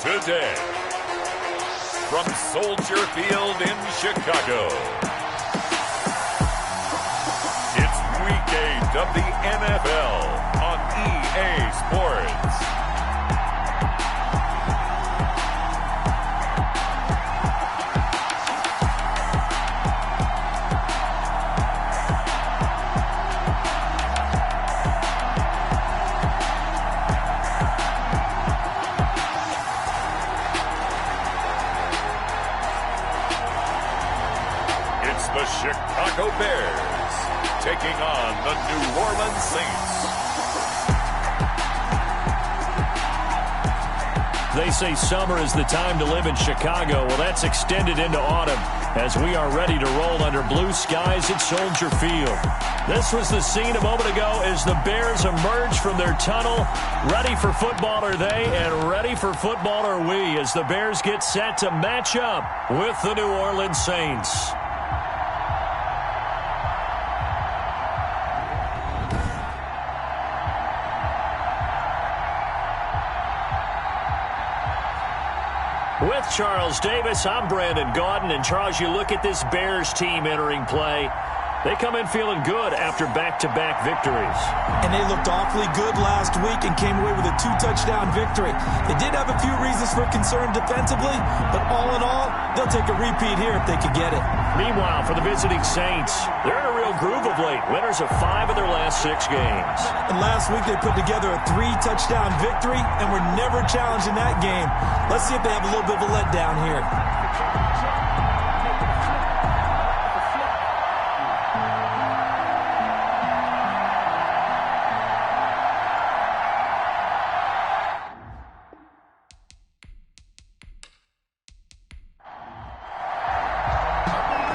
today. From Soldier Field in Chicago, it's Week 8 of the NFL on EA Sports. The Chicago Bears taking on the New Orleans Saints. They say summer is the time to live in Chicago. Well, that's extended into autumn as we are ready to roll under blue skies at Soldier Field. This was the scene a moment ago as the Bears emerged from their tunnel. Ready for football are they, and ready for football are we as the Bears get set to match up with the New Orleans Saints. With Charles Davis, I'm Brandon Gaudin. And Charles, you look at this Bears team entering play. They come in feeling good after back-to-back victories. And they looked awfully good last week and came away with a 2-touchdown victory. They did have a few reasons for concern defensively, but all in all, they'll take a repeat here if they could get it. Meanwhile, for the visiting Saints, they're in a real groove of late. Winners of 5 of their last 6 games. And last week they put together a 3-touchdown victory and were never challenged in that game. Let's see if they have a little bit of a letdown here.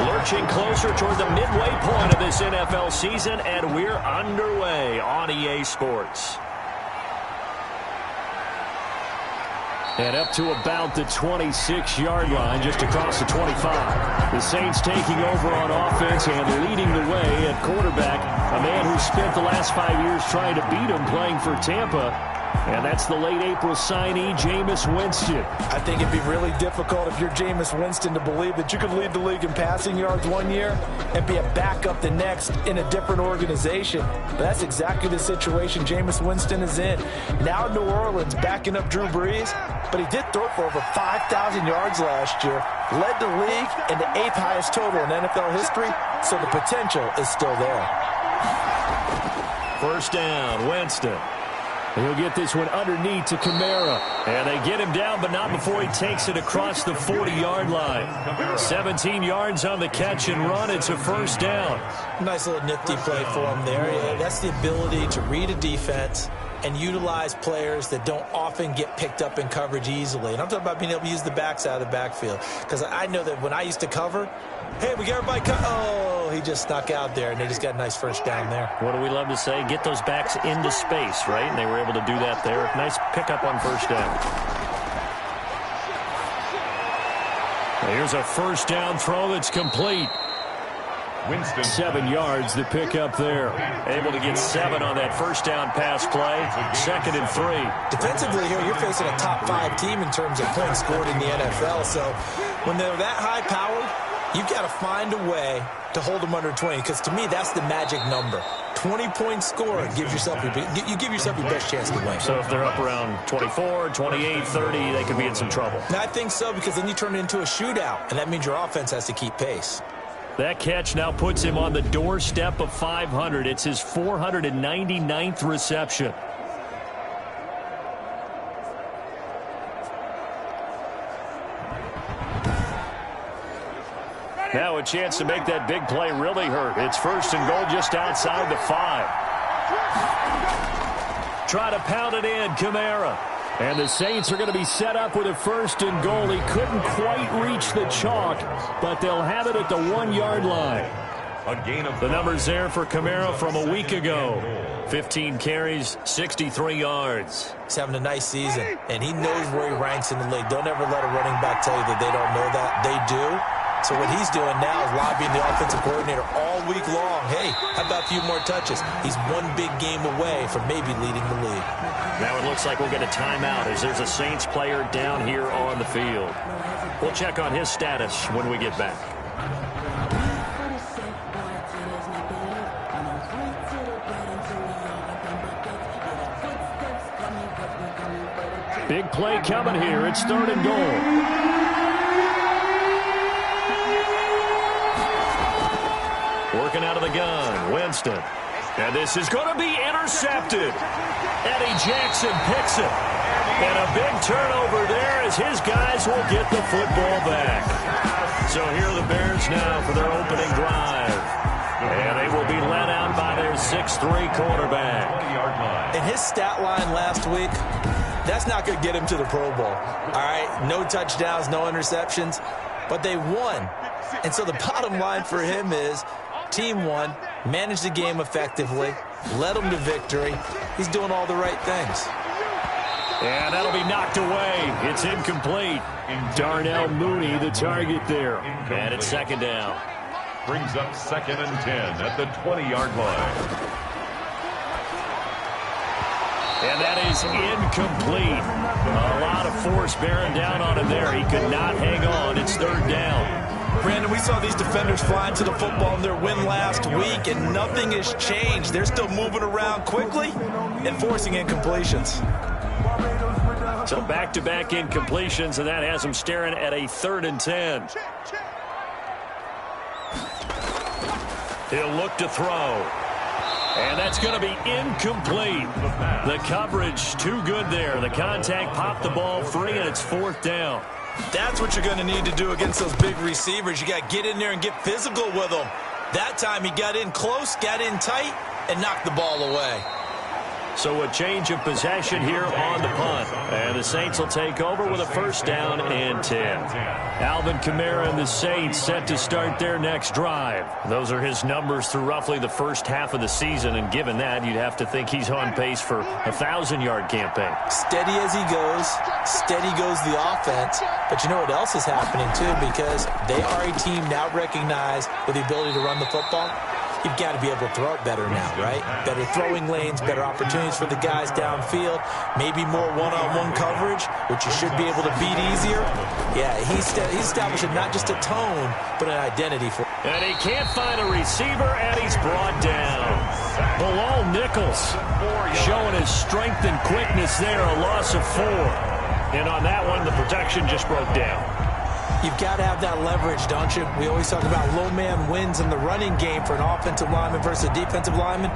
Lurching closer toward the midway point of this NFL season, and we're underway on EA Sports. And up to about the 26-yard line, just across the 25. The Saints taking over on offense and leading the way at quarterback, a man who spent the last 5 years trying to beat him playing for Tampa. And that's the late April signee, Jameis Winston. I think it'd be really difficult if you're Jameis Winston to believe that you could lead the league in passing yards one year and be a backup the next in a different organization. But that's exactly the situation Jameis Winston is in. Now New Orleans backing up Drew Brees, but he did throw for over 5,000 yards last year, led the league in the 8th highest total in NFL history, so the potential is still there. First down, Winston. He'll get this one underneath to Kamara. And they get him down, but not before he takes it across the 40-yard line. 17 yards on the catch and run. It's a first down. Nice little nifty play for him there. Yeah, that's the ability to read a defense and utilize players that don't often get picked up in coverage easily. And I'm talking about being able to use the backside of the backfield. Because I know that when I used to cover, hey, we got everybody cut. Oh, he just snuck out there, and they just got a nice first down there. What do we love to say? Get those backs into space, right? And they were able to do that there. Nice pickup on first down. Here's a first down throw that's complete. Winston. 7 yards the pickup there. Able to get 7 on that first down pass play. 2nd and 3. Defensively here, you're facing a top 5 team in terms of points scored in the NFL. So when they're that high powered, you've got to find a way to hold them under 20. Because to me, that's the magic number. 20-point score gives yourself you give yourself your best chance to win. So if they're up around 24, 28, 30, they could be in some trouble. And I think so, because then you turn it into a shootout, and that means your offense has to keep pace. That catch now puts him on the doorstep of 500. It's his 499th reception. Now a chance to make that big play really hurt. It's 1st and goal just outside the 5. Try to pound it in, Kamara. And the Saints are going to be set up with a 1st and goal. He couldn't quite reach the chalk, but they'll have it at the 1-yard line. A gain of the numbers there for Kamara from a week ago. 15 carries, 63 yards. He's having a nice season, and he knows where he ranks in the league. Don't ever let a running back tell you that they don't know that. They do. So what he's doing now is lobbying the offensive coordinator all week long. Hey, how about a few more touches? He's one big game away from maybe leading the league. Now it looks like we'll get a timeout as there's a Saints player down here on the field. We'll check on his status when we get back. Big play coming here. It's 3rd and goal. Working out of the gun, Winston. And this is going to be intercepted. Eddie Jackson picks it. And a big turnover there as his guys will get the football back. So here are the Bears now for their opening drive. And they will be led out by their 6'3" quarterback. In his stat line last week, that's not going to get him to the Pro Bowl. All right, no touchdowns, no interceptions, but they won. And so the bottom line for him is team won, managed the game effectively, led them to victory. He's doing all the right things. And that'll be knocked away. It's incomplete. Darnell Mooney, the target there. And it's 2nd down. Brings up 2nd and 10 at the 20-yard line. And that is incomplete. A lot of force bearing down on him there. He could not hang on. It's 3rd down. Brandon, we saw these defenders flying to the football in their win last week, and nothing has changed. They're still moving around quickly and forcing incompletions. So back-to-back incompletions, and that has them staring at a 3rd and 10. He'll look to throw. And that's going to be incomplete. The coverage too good there. The contact popped the ball free, and it's 4th down. That's what you're going to need to do against those big receivers. You got to get in there and get physical with them. That time he got in close, got in tight, and knocked the ball away. So a change of possession here on the punt. And the Saints will take over with a 1st down and 10. Alvin Kamara and the Saints set to start their next drive. Those are his numbers through roughly the first half of the season. And given that, you'd have to think he's on pace for a 1,000-yard campaign. Steady as he goes. Steady goes the offense. But you know what else is happening, too? Because they are a team now recognized with the ability to run the football. You've got to be able to throw it better now, right? Better throwing lanes, better opportunities for the guys downfield, maybe more one-on-one coverage, which you should be able to beat easier. Yeah, he's establishing not just a tone, but an identity for him. And he can't find a receiver, and he's brought down. Bilal Nichols showing his strength and quickness there, a loss of 4. And on that one, the protection just broke down. You've got to have that leverage, don't you? We always talk about low man wins in the running game for an offensive lineman versus a defensive lineman.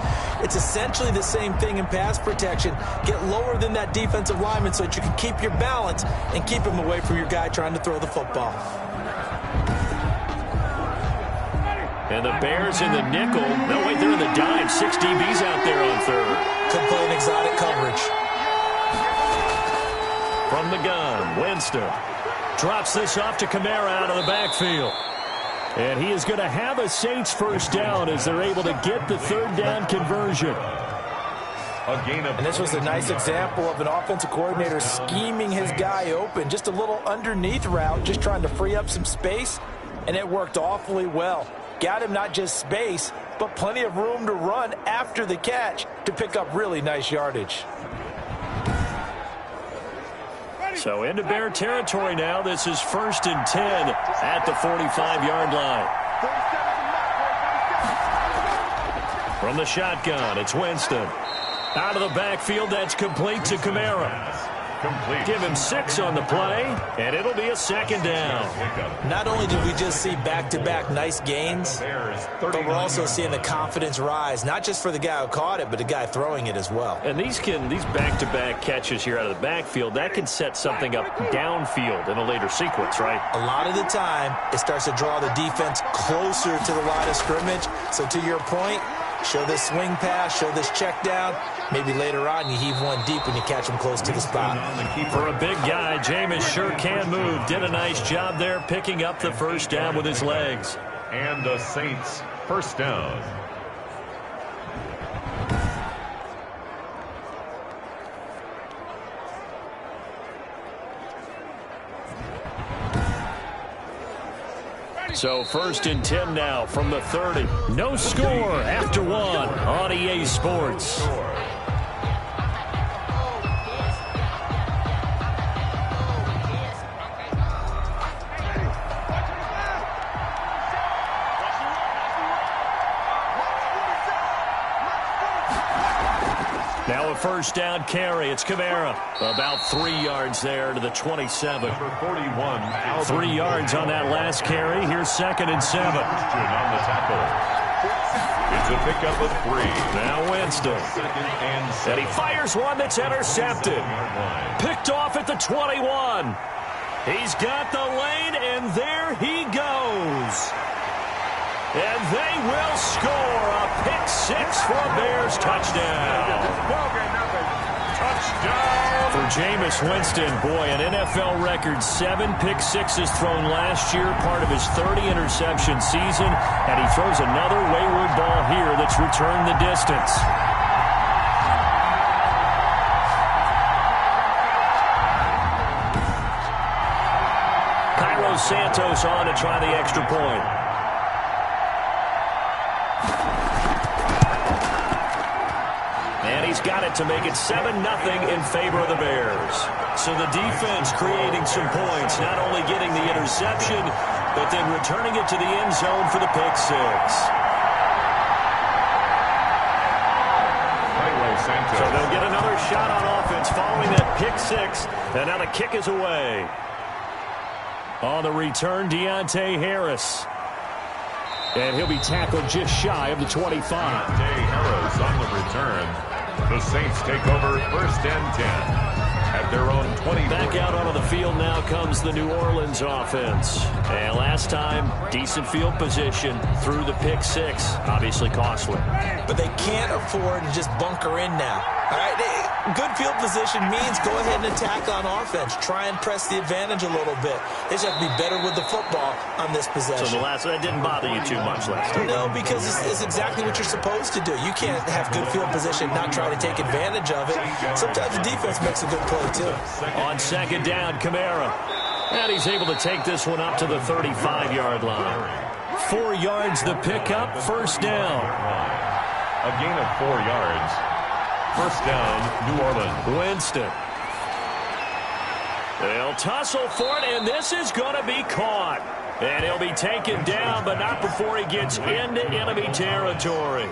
It's essentially the same thing in pass protection. Get lower than that defensive lineman so that you can keep your balance and keep him away from your guy trying to throw the football. And the Bears in the nickel. No, wait, they're in the dime. 6 DBs out there on 3rd. Could play an exotic coverage. From the gun, Winston drops this off to Kamara out of the backfield. And he is going to have a Saints 1st down as they're able to get the 3rd down conversion. And this was a nice example of an offensive coordinator scheming his guy open. Just a little underneath route, just trying to free up some space, and it worked awfully well. Got him not just space, but plenty of room to run after the catch to pick up really nice yardage. So into Bear territory now. This is 1st and 10 at the 45-yard line. From the shotgun, it's Winston. Out of the backfield, that's complete to Kamara. Give him 6 on the play, and it'll be a 2nd down. Not only did we just see back-to-back nice gains, but we're also seeing the confidence rise, not just for the guy who caught it, but the guy throwing it as well. And these back-to-back catches here out of the backfield, that can set something up downfield in a later sequence, right? A lot of the time, it starts to draw the defense closer to the line of scrimmage. So to your point, show this swing pass, show this check down. Maybe later on you heave one deep when you catch him close to the spot. For a big guy, Jameis sure can move. Did a nice job there picking up the 1st down with his legs. And the Saints 1st down. So 1st and 10 now from the 30. No score after 1 on EA Sports. Now a 1st down carry. It's Kamara. About 3 yards there to the 27. Number 41. 3 yards on that last carry. Here's 2nd and 7. On the tackle. It's a pickup of 3. Now Winston. 2nd and 7. And he fires one that's intercepted. Picked off at the 21. He's got the lane, and there he goes. And they will score a pick 6 for a Bears touchdown. Touchdown! For Jameis Winston, boy, an NFL record 7 pick 6s thrown last year, part of his 30-interception season, and he throws another wayward ball here that's returned the distance. Cairo Santos on to try the extra point. He's got it to make it 7-0 in favor of the Bears. So the defense creating some points, not only getting the interception, but then returning it to the end zone for the pick 6. So they'll get another shot on offense following that pick 6, and now the kick is away. On the return, Deontay Harris. And he'll be tackled just shy of the 25. Deontay Harris on the return. The Saints take over 1st and 10 at their own 20. Back out onto the field now comes the New Orleans offense. And last time, decent field position through the pick 6. Obviously costly. But they can't afford to just bunker in now. All right, good field position means go ahead and attack on offense. Try and press the advantage a little bit. They just have to be better with the football on this possession. So that didn't bother you too much last time? No, because it's exactly what you're supposed to do. You can't have good field position, not try to take advantage of it. Sometimes the defense makes a good play, too. On 2nd down, Kamara. And he's able to take this one up to the 35-yard line. 4 yards the pickup, 1st down. A gain of 4 yards. 1st down, New Orleans. Winston. They'll tussle for it, and this is going to be caught. And he'll be taken down, but not before he gets into enemy territory.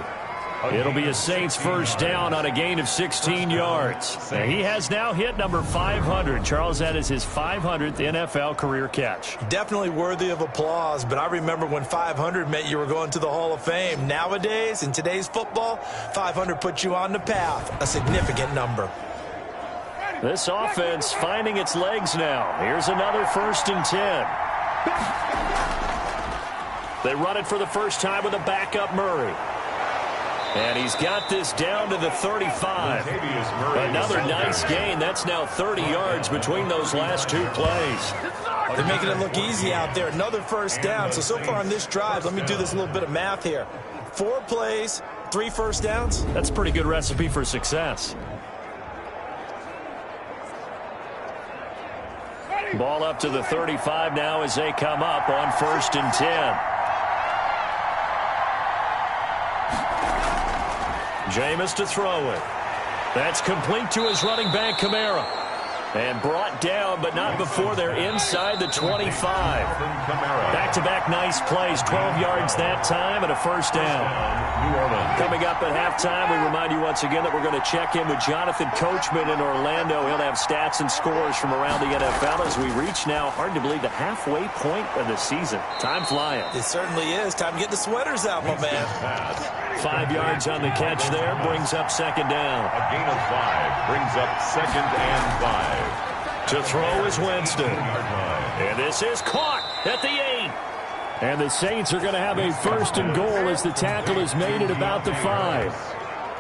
It'll be a Saints 1st down on a gain of 16 yards. And he has now hit number 500. Charles, that is his 500th NFL career catch. Definitely worthy of applause, but I remember when 500 meant you were going to the Hall of Fame. Nowadays, in today's football, 500 puts you on the path, a significant number. This offense finding its legs now. Here's another 1st and 10. They run it for the first time with a backup Murray. And he's got this down to the 35. Another nice gain. That's now 30 yards between those last 2 plays. They're making it look easy out there. Another 1st down. So far on this drive, let me do this little bit of math here. 4 plays, 3 1st downs. That's a pretty good recipe for success. Ball up to the 35 now as they come up on 1st and 10. Jameis to throw it. That's complete to his running back, Kamara. And brought down, but not before they're inside the 25. Back-to-back nice plays, 12 yards that time, and a 1st down. Coming up at halftime, we remind you once again that we're going to check in with Jonathan Coachman in Orlando. He'll have stats and scores from around the NFL as we reach now, hard to believe, the halfway point of the season. Time flying. It certainly is. Time to get the sweaters out, my man. 5 yards on the catch there, brings up 2nd down. A gain of 5 brings up 2nd and 5. To throw is Winston. And this is caught at the 8. And the Saints are going to have a 1st and goal as the tackle is made at about the 5.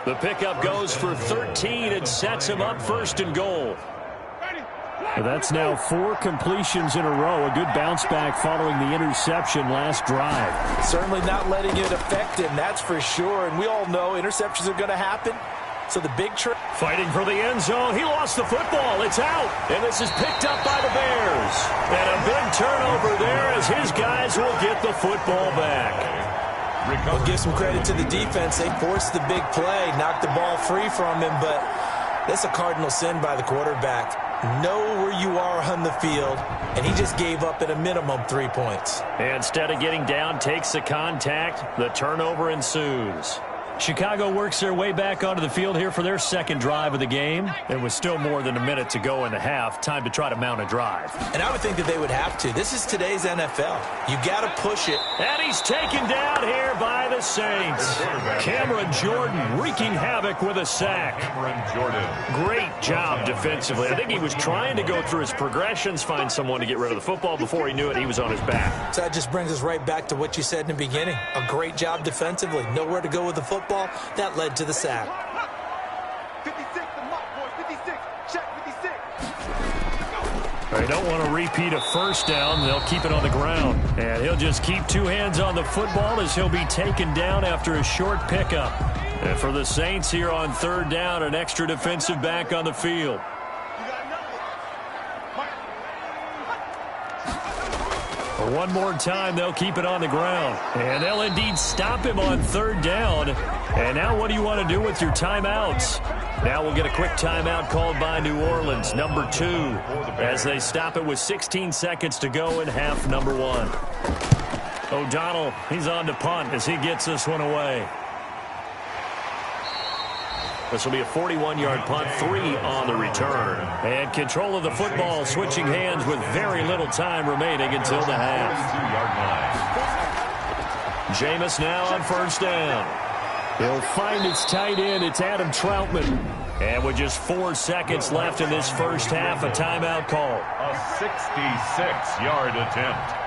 The pickup goes for 13 and sets him up 1st and goal. That's now 4 completions in a row. A good bounce back following the interception last drive. Certainly not letting it affect him, that's for sure. And we all know interceptions are going to happen. So the big trick. Fighting for the end zone. He lost the football. It's out. And this is picked up by the Bears. And a big turnover there as his guys will get the football back. We'll give some credit to the defense. They forced the big play, knocked the ball free from him, but that's a cardinal sin by the quarterback. Know where you are on the field, and he just gave up at a minimum 3 points. Instead of getting down, takes the contact. The turnover ensues. Chicago works their way back onto the field here for their second drive of the game. It was still more than a minute to go in the half. Time to try to mount a drive. And I would think that they would have to. This is today's NFL. You got to push it. And he's taken down here by the Saints. Cameron Jordan wreaking havoc with a sack. Great job defensively. I think he was trying to go through his progressions, find someone to get rid of the football. Before he knew it, he was on his back. So that just brings us right back to what you said in the beginning. A great job defensively. Nowhere to go with the football. That led to the sack. 56, the mark, boys. 56. Check 56. They don't want to repeat a first down. They'll keep it on the ground. And he'll just keep two hands on the football as he'll be taken down after a short pickup. And for the Saints here on third down, an extra defensive back on the field. One more time, they'll keep it on the ground. And they'll indeed stop him on third down. And now what do you want to do with your timeouts? Now we'll get a quick timeout called by New Orleans, number 2, as they stop it with 16 seconds to go in half number 1. O'Donnell, he's on to punt as he gets this one away. This will be a 41-yard punt, 3 on the return. And control of the football, switching hands with very little time remaining until the half. Jameis now on first down. He'll find its tight end. It's Adam Troutman. And with just 4 seconds left in this first half, a timeout call. A 66-yard attempt.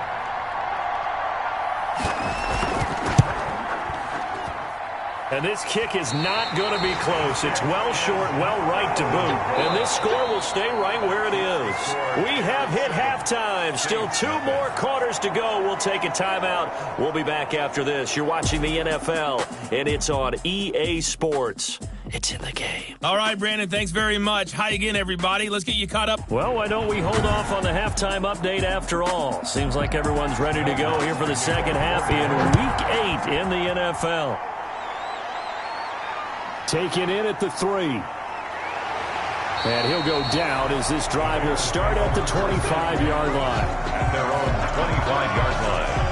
And this kick is not going to be close. It's well short, well right to boot. And this score will stay right where it is. We have hit halftime. Still 2 more quarters to go. We'll take a timeout. We'll be back after this. You're watching the NFL, and it's on EA Sports. It's in the game. All right, Brandon, thanks very much. Hi again, everybody. Let's get you caught up. Well, why don't we hold off on the halftime update after all? Seems like everyone's ready to go here for the second half in Week 8 in the NFL. Taken in at the 3. And he'll go down as this drive will start at the 25-yard line. At their own 25-yard line.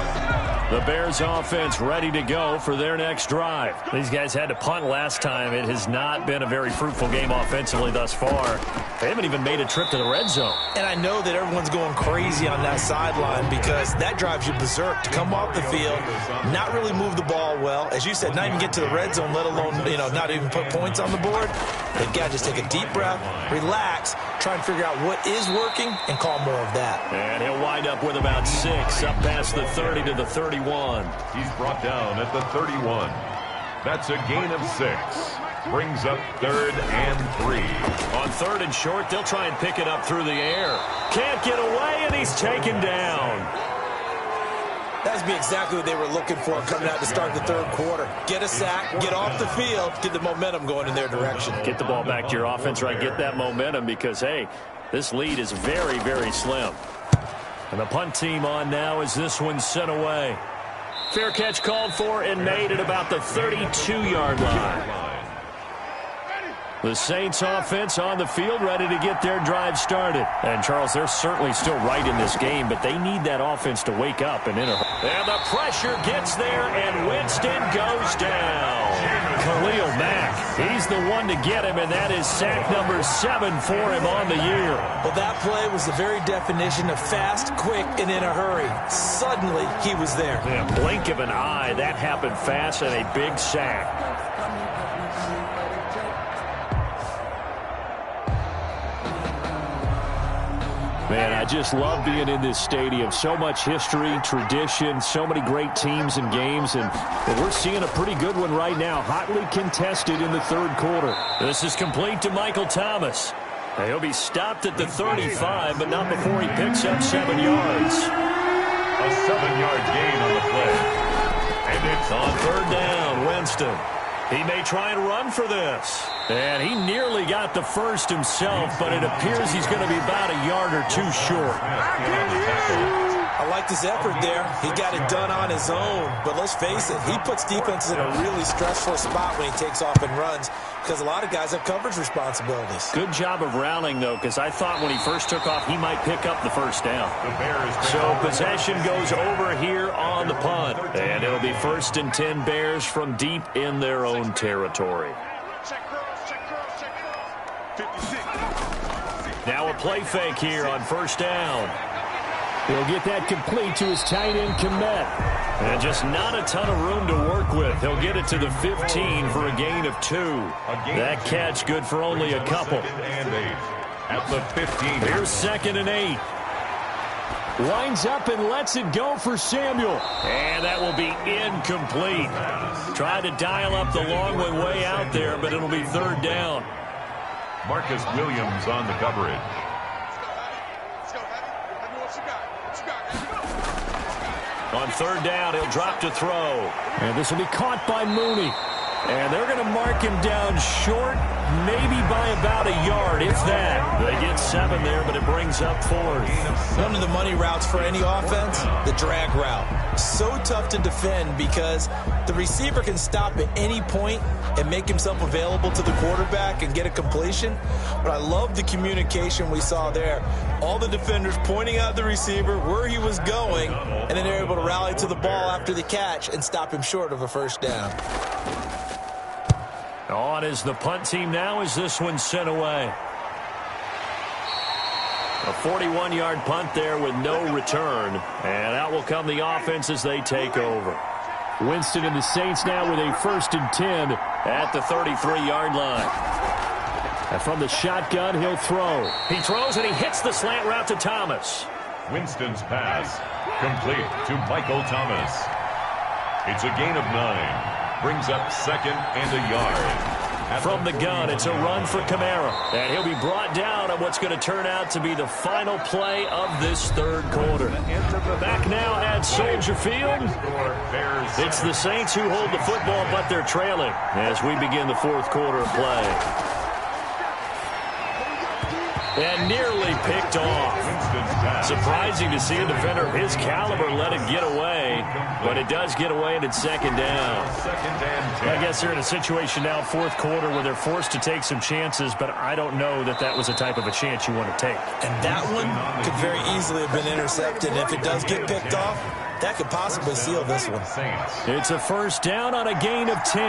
The Bears offense ready to go for their next drive. These guys had to punt last time. It has not been a very fruitful game offensively thus far. They haven't even made a trip to the red zone. And I know that everyone's going crazy on that sideline because that drives you berserk to come off the field, not really move the ball well. As you said, not even get to the red zone, let alone, not even put points on the board. They've got to just take a deep breath, relax, try and figure out what is working, and call more of that. And he'll wind up with about 6, up past the 30 to the 31. He's brought down at the 31. That's a gain of 6. Brings up 3rd and 3. On 3rd and short, they'll try and pick it up through the air. Can't get away, and he's taken down. That would be exactly what they were looking for coming out to start the third quarter. Get a sack, get off the field, get the momentum going in their direction. Get the ball back to your offense, right? Get that momentum because, hey, this lead is very, very slim. And the punt team on now as this one's sent away. Fair catch called for and made at about the 32-yard line. The Saints offense on the field ready to get their drive started. And, Charles, they're certainly still right in this game, but they need that offense to wake up and enter. And the pressure gets there, and Winston goes down. Khalil Mack, he's the one to get him, and that is sack number 7 for him on the year. Well, that play was the very definition of fast, quick, and in a hurry. Suddenly, he was there. Yeah, blink of an eye, that happened fast, and a big sack. Man, I just love being in this stadium. So much history, tradition, so many great teams and games, and we're seeing a pretty good one right now. Hotly contested in the third quarter. This is complete to Michael Thomas. He'll be stopped at the 35, but not before he picks up 7 yards. A 7-yard gain on the play. And it's On third down, Winston. He may try and run for this. And he nearly got the first himself, but it appears he's going to be about a yard or two short. I like his effort there. He got it done on his own. But let's face it, he puts defenses in a really stressful spot when he takes off and runs because a lot of guys have coverage responsibilities. Good job of rallying, though, because I thought when he first took off, he might pick up the first down. So possession goes over here on the punt. And it'll be 1st and 10 Bears from deep in their own territory. Now a play fake here on 1st down. He'll get that complete to his tight end, Wk8. And just not a ton of room to work with. He'll get it to the 15 for a gain of 2. That catch good for only a couple. At the 15. Here's 2nd and 8. Winds up and lets it go for Samuel. And that will be incomplete. Tried to dial up the long one way out there, but it'll be 3rd down. Marcus Williams on the coverage. On 3rd down, he'll drop to throw. And this will be caught by Mooney. And they're going to mark him down short, maybe by about a yard, if that. They get 7 there, but it brings up 4th. One of the money routes for any offense, the drag route. So tough to defend because the receiver can stop at any point and make himself available to the quarterback and get a completion. But I love the communication we saw there. All the defenders pointing out the receiver, where he was going, and then they're able to rally to the ball after the catch and stop him short of a 1st down. On is the punt team now as this one's sent away. A 41-yard punt there with no return. And out will come the offense as they take over. Winston and the Saints now with a 1st and 10 at the 33-yard line. And from the shotgun, he'll throw. He throws and he hits the slant route to Thomas. Winston's pass complete to Michael Thomas. It's a gain of 9. Brings up 2nd and a yard. From the gun, it's a run for Kamara. And he'll be brought down on what's going to turn out to be the final play of this 3rd quarter. Back now at Soldier Field. It's the Saints who hold the football, but they're trailing as we begin the 4th quarter of play. And nearly picked off. Surprising to see a defender of his caliber let it get away, but it does get away and it's 2nd down. I guess they're in a situation now, 4th quarter, where they're forced to take some chances, but I don't know that that was the type of a chance you want to take. And that one could very easily have been intercepted. And if it does get picked off, that could possibly seal this one. It's a 1st down on a gain of 10.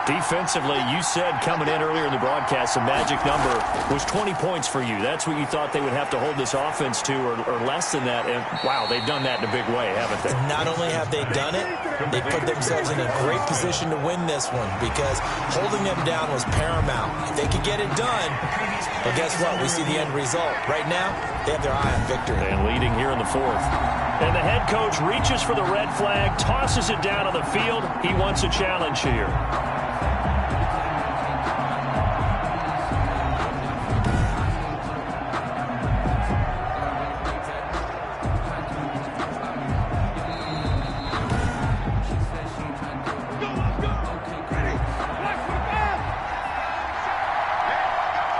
Defensively, you said coming in earlier in the broadcast, the magic number was 20 points for you. That's what you thought they would have to hold this offense to, or less than that. And, wow, they've done that in a big way, haven't they? And not only have they done it, they put themselves in a great position to win this one because holding them down was paramount. If they could get it done, but guess what? We see the end result. Right now, they have their eye on victory. And leading here in the 4th. And the head coach reaches for the red flag, tosses it down on the field. He wants a challenge here.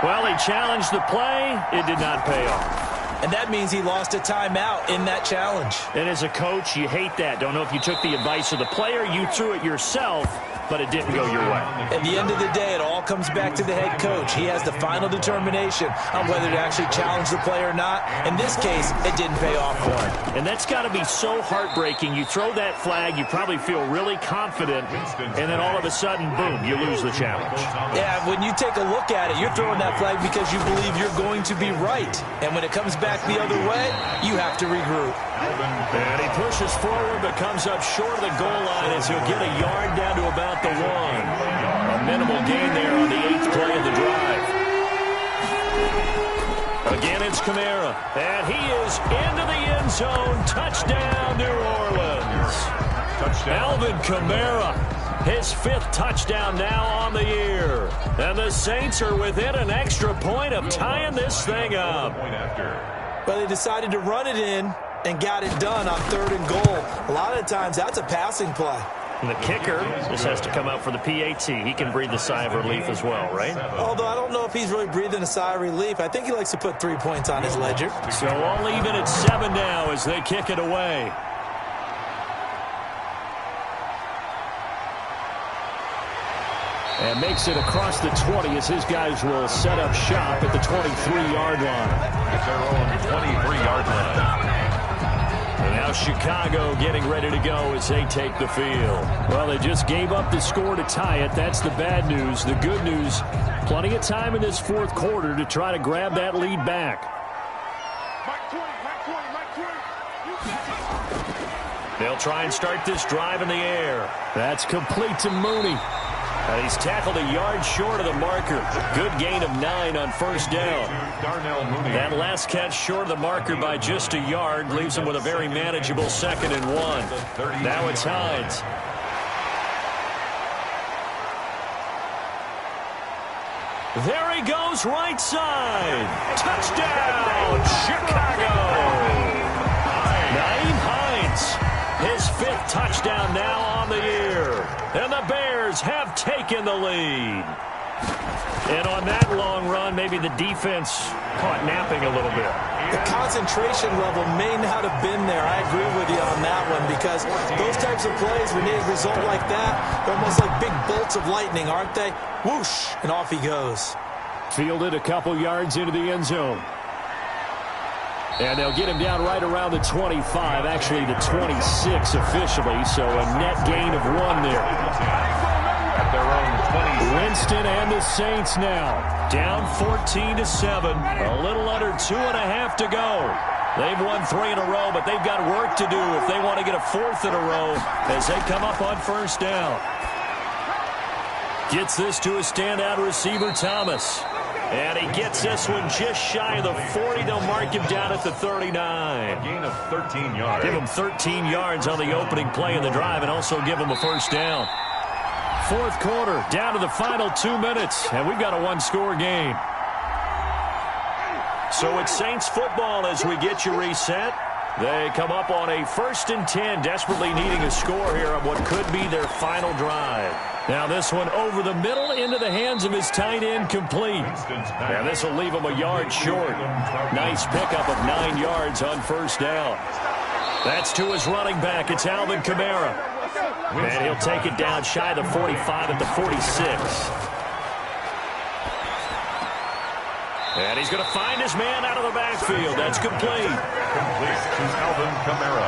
Well, he challenged the play. It did not pay off. And that means he lost a timeout in that challenge. And as a coach, you hate that. Don't know if you took the advice of the player, you threw it yourself, but it didn't go your way. At the end of the day, it all comes back to the head coach. He has the final determination on whether to actually challenge the play or not. In this case, it didn't pay off for him. And that's got to be so heartbreaking. You throw that flag, you probably feel really confident, and then all of a sudden, boom, you lose the challenge. Yeah, when you take a look at it, you're throwing that flag because you believe you're going to be right. And when it comes back the other way, you have to regroup. And he pushes forward, but comes up short of the goal line as he'll get a yard down to about the 1. A minimal gain there on the 8th play of the drive. Again, it's Kamara. And he is into the end zone. Touchdown, New Orleans. Alvin Kamara, his 5th touchdown now on the year. And the Saints are within an extra point of tying this thing up. But they decided to run it in and got it done on 3rd and goal. A lot of times, that's a passing play. And the kicker just has to come out for the PAT. He can breathe a sigh of relief as well, right? Although I don't know if he's really breathing a sigh of relief. I think he likes to put 3 points on his ledger. So all even at 7 now as they kick it away. And makes it across the 20 as his guys will set up shop at the 23-yard line. At their own 23-yard line. And now Chicago getting ready to go as they take the field. Well, they just gave up the score to tie it. That's the bad news. The good news, plenty of time in this fourth quarter to try to grab that lead back. They'll try and start this drive in the air. That's complete to Mooney. And he's tackled a yard short of the marker. Good gain of 9 on first down. That last catch short of the marker by just a yard leaves him with a very manageable 2nd and 1. Now it's Hines. There he goes, right side. Touchdown, Chicago. Naeem Hines. His 5th touchdown now on the year. And the Bears have taken the lead. And on that long run, maybe the defense caught napping a little bit. The concentration level may not have been there. I agree with you on that one because those types of plays, when they result like that, they're almost like big bolts of lightning, aren't they? Whoosh, and off he goes. Fielded a couple yards into the end zone. And they'll get him down right around the 25, actually the 26 officially, so a net gain of 1 there. At their own 20. Winston and the Saints now down 14-7, a little under 2.5 to go. They've won 3 in a row, but they've got work to do if they want to get a 4th in a row as they come up on first down. Gets this to a standout receiver, Thomas. And he gets this one just shy of the 40. They'll mark him down at the 39. A gain of 13 yards. Give him 13 yards on the opening play of the drive and also give him a first down. Fourth quarter, down to the final 2 minutes, and we've got a 1-score game. So it's Saints football as we get you reset. They come up on a 1st and 10, desperately needing a score here on what could be their final drive. Now this one over the middle into the hands of his tight end, complete. And this will leave him a yard short. Nice pickup of 9 yards on first down. That's to his running back. It's Alvin Kamara. And he'll take it down shy of the 45 at the 46. And he's going to find his man out of the backfield. That's complete. Complete to Alvin Kamara.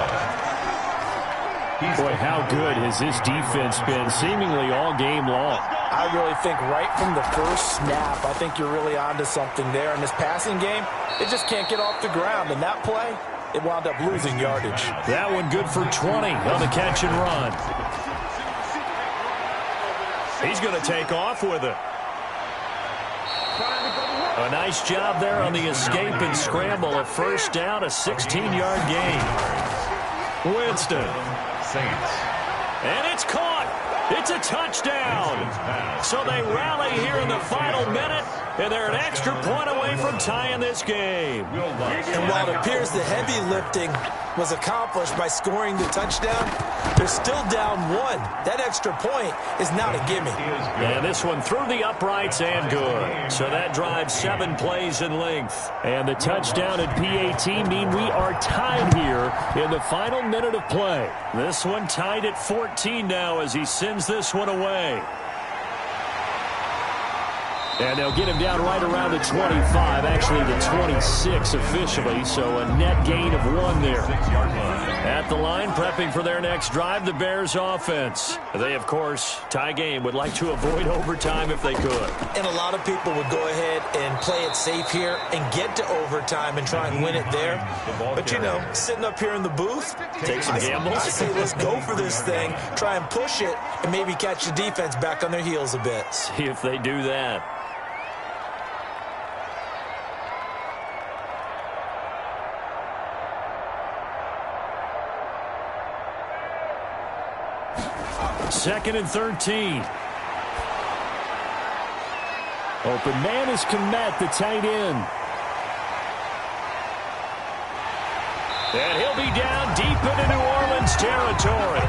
Boy, how good has this defense been seemingly all game long? I really think right from the first snap, I think you're really onto something there. In this passing game, it just can't get off the ground. And that play, it wound up losing yardage. That one good for 20 on the catch and run. He's going to take off with it. A nice job there on the escape and scramble. A first down, a 16-yard gain. Winston. Saints. And it's caught. It's a touchdown. So they rally here in the final minute, and they're an extra point away from tying this game. And while it appears the heavy lifting was accomplished by scoring the touchdown, they're still down 1. That extra point is not a gimme. And this one through the uprights and good. So that drives 7 plays in length. And the touchdown and PAT mean we are tied here in the final minute of play. This one tied at 14 now as he sends this one away. And they'll get him down right around the 25, actually the 26 officially, so a net gain of 1 there. At the line, prepping for their next drive, the Bears offense. They, of course, tie game, would like to avoid overtime if they could. And a lot of people would go ahead and play it safe here and get to overtime and try and win it there. But, you know, sitting up here in the booth, take some gambles. I say let's go for this thing, try and push it, and maybe catch the defense back on their heels a bit. See if they do that. Second and 13. Open man is Komet, the tight end. And he'll be down deep into New Orleans territory.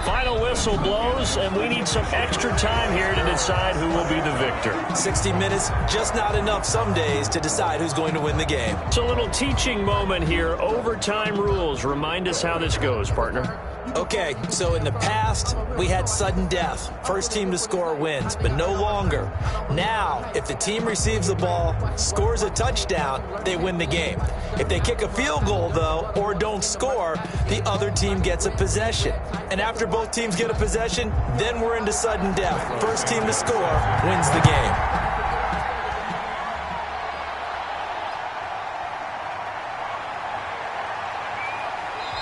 Final whistle. whistle blows, and we need some extra time here to decide who will be the victor. 60 minutes, just not enough some days to decide who's going to win the game. It's a little teaching moment here. Overtime rules. Remind us how this goes, partner. Okay, so in the past, we had sudden death. First team to score wins, but no longer. Now, if the team receives the ball, scores a touchdown, they win the game. If they kick a field goal, though, or don't score, the other team gets a possession. And after both teams get a possession, then we're into sudden death. First team to score wins the game.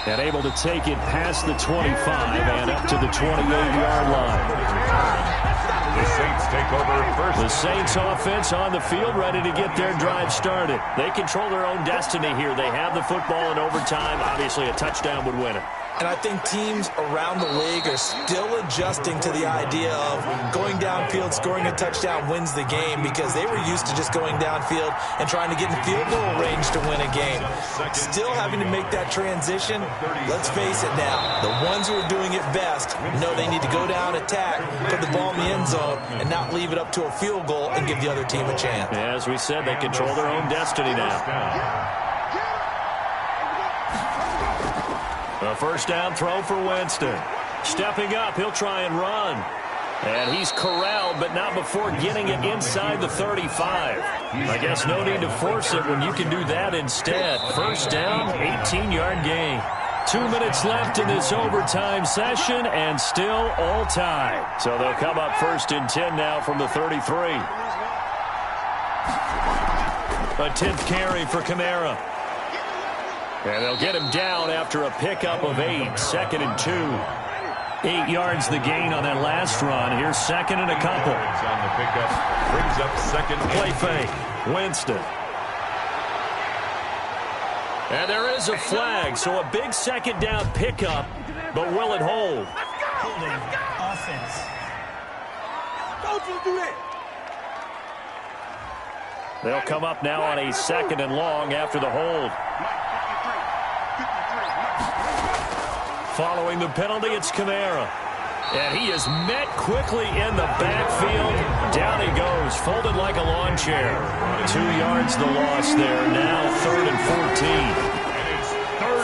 And able to take it past the 25 and up to the 28-yard line. The Saints take over first. The Saints offense on the field, ready to get their drive started. They control their own destiny here. They have the football in overtime. Obviously, a touchdown would win it. And I think teams around the league are still adjusting to the idea of going downfield, scoring a touchdown wins the game, because they were used to just going downfield and trying to get in field goal range to win a game. Still having to make that transition. Let's face it now, the ones who are doing it best know they need to go down, attack, put the ball in the end zone, and not leave it up to a field goal and give the other team a chance. As we said, they control their own destiny now. A first down throw for Winston. Stepping up, he'll try and run. And he's corralled, but not before getting it inside the 35. I guess no need to force it when you can do that instead. First down, 18-yard gain. 2 minutes left in this overtime session, and still all tied. So they'll come up first and 10 now from the 33. A 10th carry for Kamara. And they'll get him down after a pickup of 8. 2nd and 2. 8 yards the gain on that last run. Here's 2nd and a couple. On the pickup, brings up 2nd. Play fake. Winston. And there is a flag, so a big 2nd down pickup, but will it hold? Holding offense. Don't you do that. They'll come up now on a 2nd and long after the hold. Following the penalty, it's Kamara. And he is met quickly in the backfield. Down he goes, folded like a lawn chair. 2 yards the loss there. Now 3rd and 14.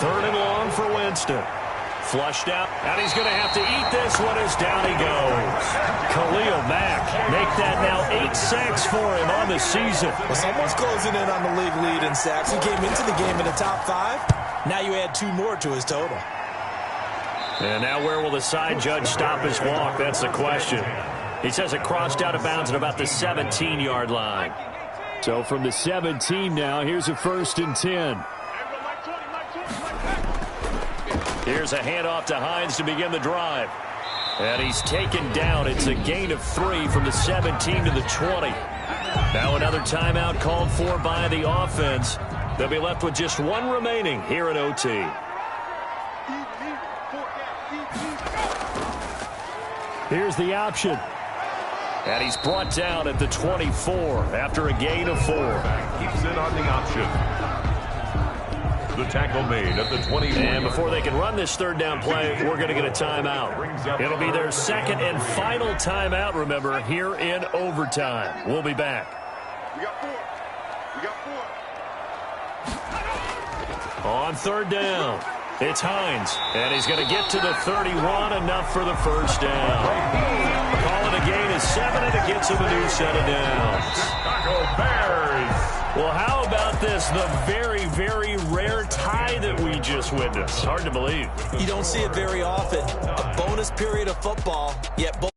3rd and long for Winston. Flushed out, and he's going to have to eat this one as down he goes. Khalil Mack, make that now 8 sacks for him on the season. Well, someone's closing in on the league lead in sacks. He came into the game in the top 5. Now you add 2 more to his total. And now where will the side judge stop his walk? That's the question. He says it crossed out of bounds at about the 17-yard line. So from the 17 now, here's a 1st and 10. Here's a handoff to Hines to begin the drive. And he's taken down. It's a gain of 3 from the 17 to the 20. Now another timeout called for by the offense. They'll be left with just 1 remaining here in OT. Here's the option. And he's brought down at the 24 after a gain of 4. Keeps it on the option. The tackle made at the 20. And before they can run this 3rd down play, we're going to get a timeout. It'll be their 2nd and final timeout, remember, here in overtime. We'll be back. We got 4. We got 4. On 3rd down, it's Hines. And he's going to get to the 31, enough for the first down. Call it a gain of 7, and it gets him a new set of downs. Chicago Bears. Well, how about this? The very, very rare tie that we just witnessed. Hard to believe. You don't see it very often. A bonus period of football, yet both